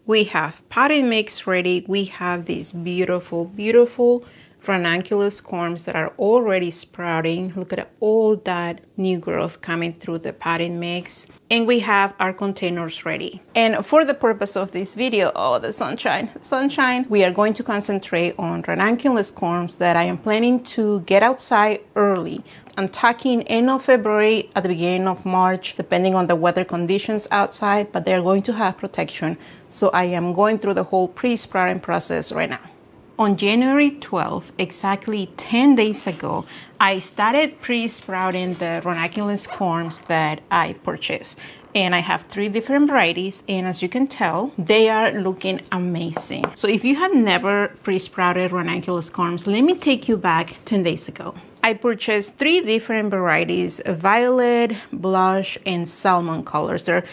We have potting mix ready. We have these beautiful, beautiful ranunculus corms that are already sprouting. Look at all that new growth coming through the potting mix. And we have our containers ready. And for the purpose of this video, oh, the sunshine, we are going to concentrate on ranunculus corms that I am planning to get outside early. I'm talking end of February at the beginning of March, depending on the weather conditions outside, but they're going to have protection. So I am going through the whole pre-sprouting process right now. On January 12th, exactly 10 days ago, I started pre-sprouting the ranunculus corms that I purchased. And I have 3 different varieties, and as you can tell, they are looking amazing. So if you have never pre-sprouted ranunculus corms, let me take you back 10 days ago. I purchased 3 different varieties, violet, blush, and salmon colors. They're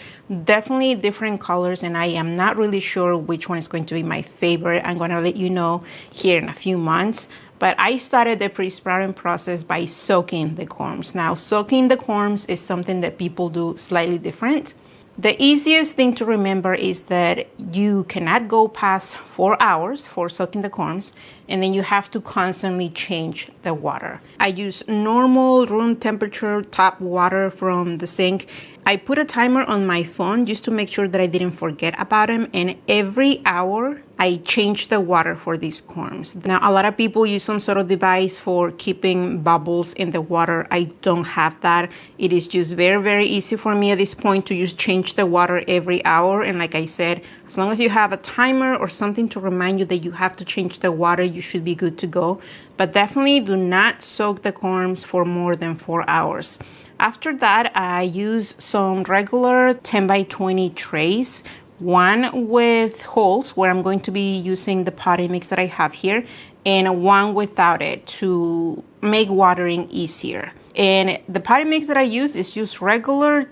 definitely different colors, and I am not really sure which one is going to be my favorite. I'm going to let you know here in a few months. But I started the pre-sprouting process by soaking the corms. Now, soaking the corms is something that people do slightly different. The easiest thing to remember is that you cannot go past 4 hours for soaking the corms, and then you have to constantly change the water. I use normal room temperature tap water from the sink. I put a timer on my phone just to make sure that I didn't forget about them, and every hour I change the water for these corms. Now, a lot of people use some sort of device for keeping bubbles in the water. I don't have that. It is just very, very easy for me at this point to just change the water every hour. And like I said, as long as you have a timer or something to remind you that you have to change the water, you should be good to go. But definitely do not soak the corms for more than 4 hours. After that, I use some regular 10 by 20 trays, one with holes where I'm going to be using the potting mix that I have here, and one without it to make watering easier. And the potting mix that I use is just regular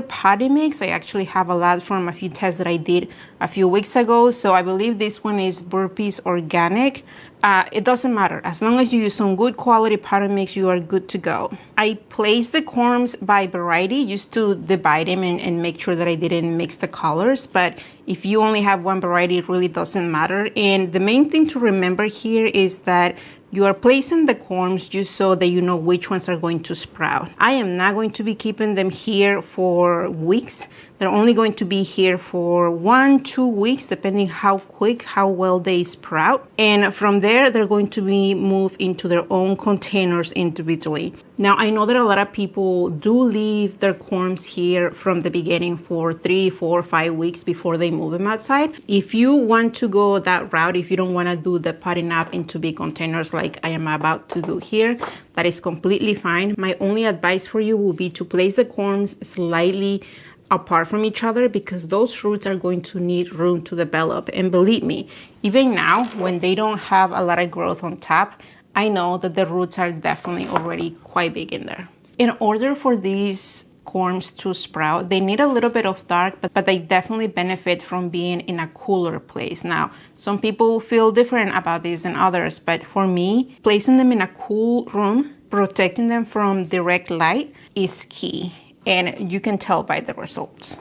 potting mix. I actually have a lot from a few tests that I did a few weeks ago. So I believe this one is Burpees Organic. It doesn't matter. As long as you use some good quality potting mix, you are good to go. I placed the corms by variety just to divide them and make sure that I didn't mix the colors. But if you only have one variety, it really doesn't matter. And the main thing to remember here is that you are placing the corms just so that you know which ones are going to sprout. I am not going to be keeping them here for weeks. They're only going to be here for 1-2 weeks, depending how well they sprout. And from there, they're going to be moved into their own containers individually. Now, I know that a lot of people do leave their corms here from the beginning for 3, 4, 5 weeks before they move them outside. If you want to go that route, if you don't want to do the potting up into big containers like I am about to do here, that is completely fine. My only advice for you will be to place the corms slightly apart from each other, because those roots are going to need room to develop. And believe me, even now when they don't have a lot of growth on top, I know that the roots are definitely already quite big in there. In order for these corms to sprout, they need a little bit of dark, but they definitely benefit from being in a cooler place. Now, some people feel different about this than others, but for me, placing them in a cool room, protecting them from direct light is key. And you can tell by the results.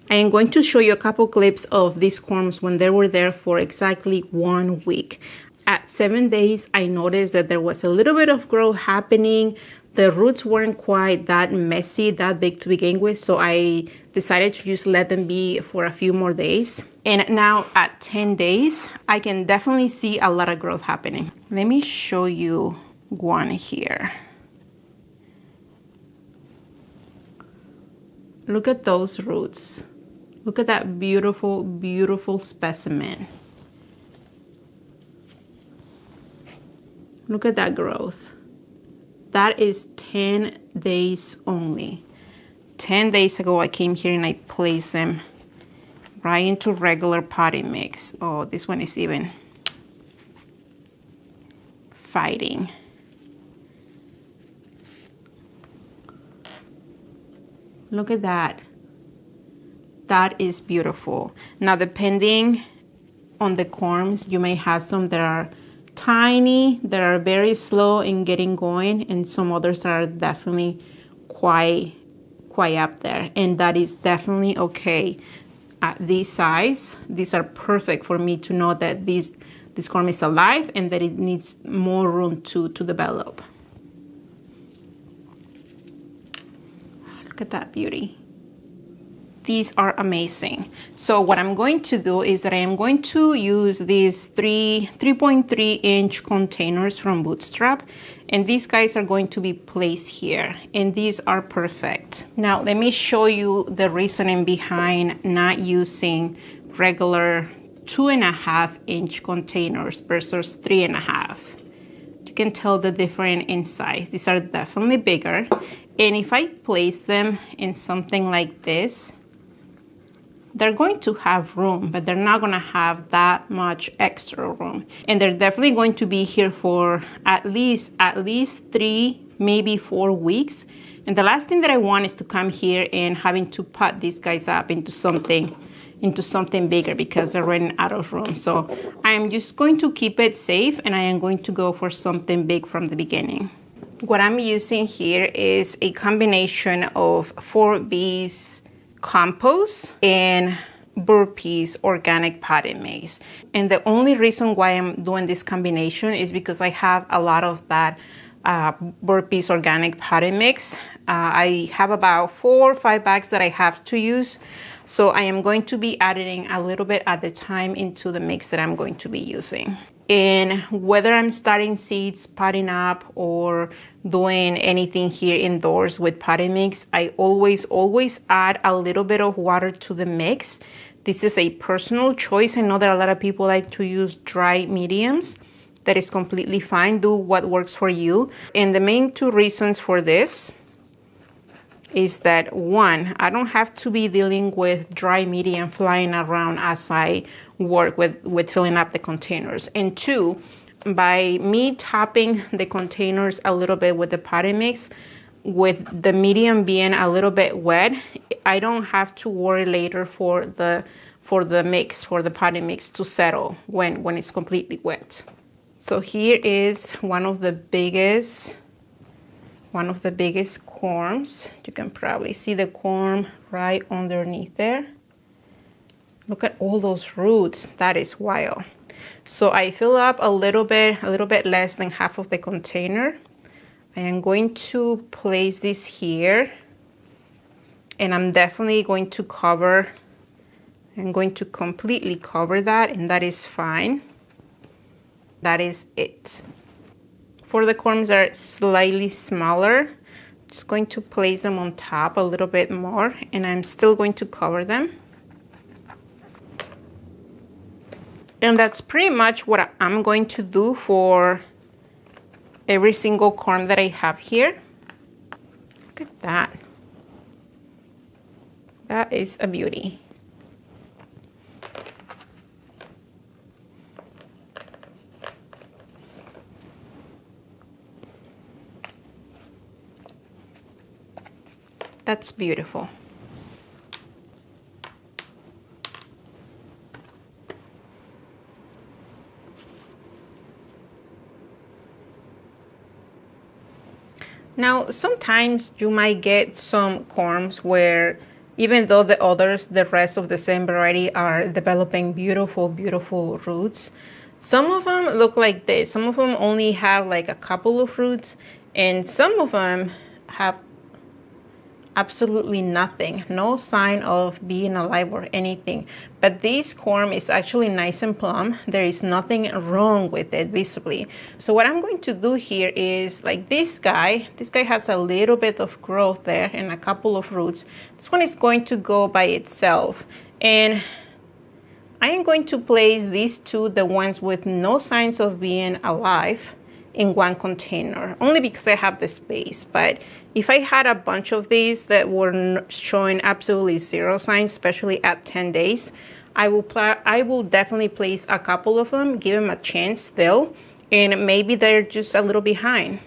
I am going to show you a couple clips of these corms when they were there for exactly 1 week. At 7 days, I noticed that there was a little bit of growth happening. The roots weren't quite that messy, that big to begin with, so I decided to just let them be for a few more days. And now at 10 days, I can definitely see a lot of growth happening. Let me show you one here. Look at those roots. Look at that beautiful, beautiful specimen. Look at that growth. That is 10 days only. 10 days ago, I came here and I placed them right into regular potting mix. Oh, this one is even fighting. Look at that. That is beautiful. Now, depending on the corms, you may have some that are tiny, that are very slow in getting going, and some others that are definitely quite up there, and that is definitely okay. at this size, these are perfect for me to know that this corm is alive and that it needs more room to develop. Look at that beauty. These are amazing. So what I'm going to do is that I am going to use these 3.3 inch containers from Bootstrap, and these guys are going to be placed here, and these are perfect. Now let me show you the reasoning behind not using regular 2.5 inch containers versus 3.5. You can tell the difference in size. These are definitely bigger, and if I place them in something like this, they're going to have room, but they're not going to have that much extra room. And they're definitely going to be here for at least 3, maybe 4 weeks. And the last thing that I want is to come here and having to pot these guys up into something bigger because they're running out of room. So I am just going to keep it safe, and I am going to go for something big from the beginning. What I'm using here is a combination of 4B's compost and Burpee's organic potting mix. And the only reason why I'm doing this combination is because I have a lot of that Burpee's organic potting mix. I have about 4 or 5 bags that I have to use. So I am going to be adding a little bit at a time into the mix that I'm going to be using. And whether I'm starting seeds, potting up, or doing anything here indoors with potting mix, I always add a little bit of water to the mix. This is a personal choice. I know that a lot of people like to use dry mediums. That is completely fine. Do what works for you. And the main 2 reasons for this is that 1, I don't have to be dealing with dry medium flying around as I work with filling up the containers. And 2, by me topping the containers a little bit with the potting mix, with the medium being a little bit wet, I don't have to worry later for the potting mix to settle when it's completely wet. So here is one of the biggest corms. You can probably see the corm right underneath there. Look at all those roots. That is wild. So I fill up a little bit less than half of the container. I am going to place this here, and I'm definitely going to cover. I'm going to completely cover that, and that is fine. That is it. For the corms that are slightly smaller, just going to place them on top a little bit more, and I'm still going to cover them. And that's pretty much what I'm going to do for every single corm that I have here. Look at that. That is a beauty. That's beautiful. Now, sometimes you might get some corms where even though the rest of the same variety are developing beautiful, beautiful roots, some of them look like this. Some of them only have like a couple of roots, and some of them have absolutely nothing, no sign of being alive or anything. But this corm is actually nice and plump. There is nothing wrong with it visibly. So what I'm going to do here is, like this guy has a little bit of growth there and a couple of roots. This one is going to go by itself. And I am going to place these 2, the ones with no signs of being alive, in one container, only because I have the space. But if I had a bunch of these that were showing absolutely 0 signs, especially at 10 days, I will definitely place a couple of them, give them a chance still, and maybe they're just a little behind.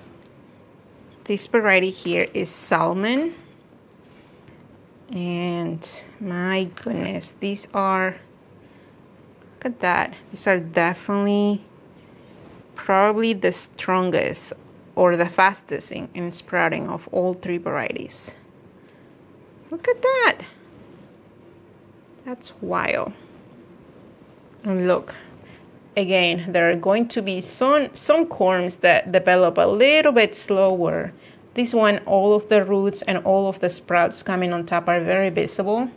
This variety here is Salmon, and my goodness, these are, look at that, these are definitely probably the strongest or the fastest in sprouting of all 3 varieties. Look at that. That's wild. And look, again, there are going to be some corms that develop a little bit slower. This one, all of the roots and all of the sprouts coming on top are very visible.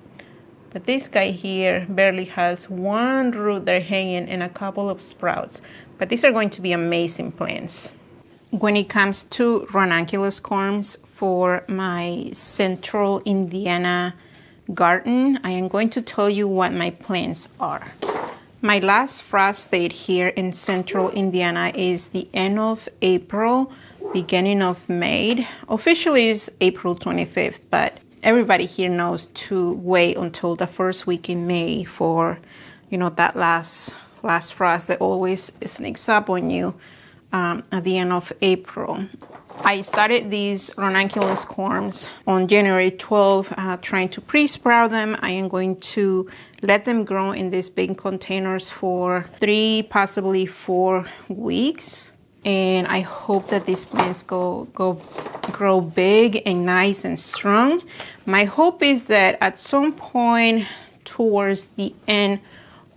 But this guy here barely has one root there hanging and a couple of sprouts. But these are going to be amazing plants. When it comes to ranunculus corms for my central Indiana garden, I am going to tell you what my plans are. My last frost date here in central Indiana is the end of April, beginning of May. Officially is April 25th, but everybody here knows to wait until the first week in May for, you know, that last frost that always sneaks up on you at the end of April. I started these ranunculus corms on January 12th, trying to pre-sprout them. I am going to let them grow in these big containers for 3, possibly 4 weeks. And I hope that these plants grow big and nice and strong. My hope is that at some point towards the end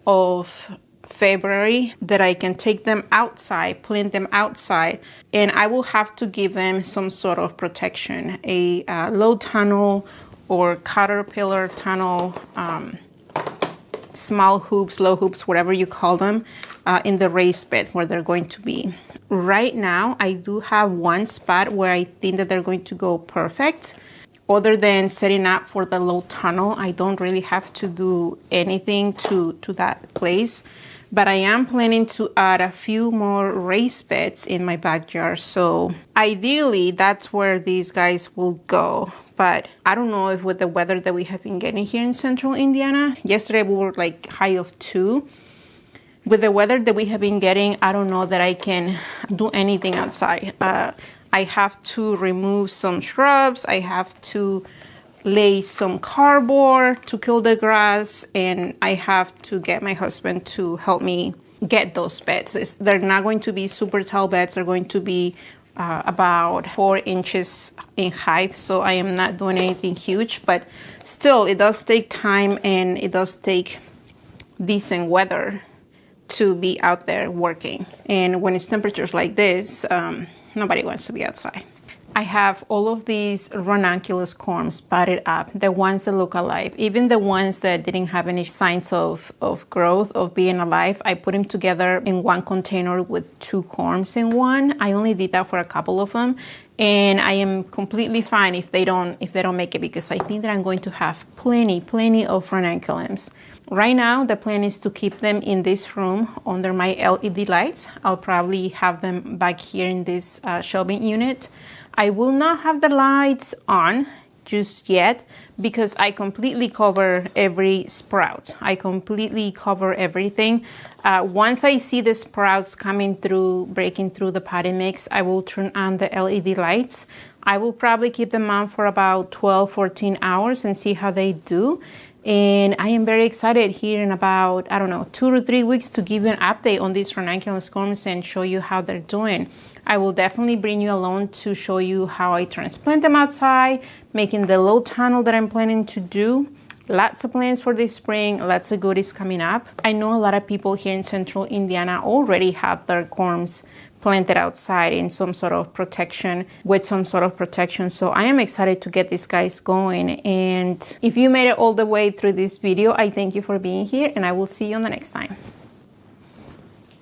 of February that I can take them outside, plant them outside, and I will have to give them some sort of protection, a low tunnel or caterpillar tunnel, small hoops, low hoops, whatever you call them, in the raised bed where they're going to be. Right now, I do have one spot where I think that they're going to go perfect. Other than setting up for the low tunnel, I don't really have to do anything to that place. But I am planning to add a few more raised beds in my backyard. So ideally, that's where these guys will go. But I don't know if with the weather that we have been getting here in central Indiana, yesterday we were like high of 2. With the weather that we have been getting, I don't know that I can do anything outside. I have to remove some shrubs. I have to lay some cardboard to kill the grass, and I have to get my husband to help me get those beds. They're not going to be super tall beds. They're going to be about 4 inches in height, so I am not doing anything huge, but still it does take time and it does take decent weather to be out there working. And when it's temperatures like this, nobody wants to be outside. I have all of these ranunculus corms potted up, the ones that look alive, even the ones that didn't have any signs of growth, of being alive. I put them together in one container with 2 corms in one. I only did that for a couple of them, and I am completely fine if they don't make it, because I think that I'm going to have plenty of ranunculums. Right now, the plan is to keep them in this room under my LED lights. I'll probably have them back here in this shelving unit. I will not have the lights on just yet because I completely cover every sprout. I completely cover everything. Once I see the sprouts coming through, breaking through the potting mix, I will turn on the LED lights. I will probably keep them on for about 12-14 hours and see how they do. And I am very excited here in about, 2 to 3 weeks to give you an update on these ranunculus corms and show you how they're doing. I will definitely bring you along to show you how I transplant them outside, making the low tunnel that I'm planning to do. Lots of plans for this spring, lots of goodies coming up. I know a lot of people here in central Indiana already have their corms planted outside in some sort of protection, so I am excited to get these guys going. And if you made it all the way through this video, I thank you for being here, and I will see you on the next time.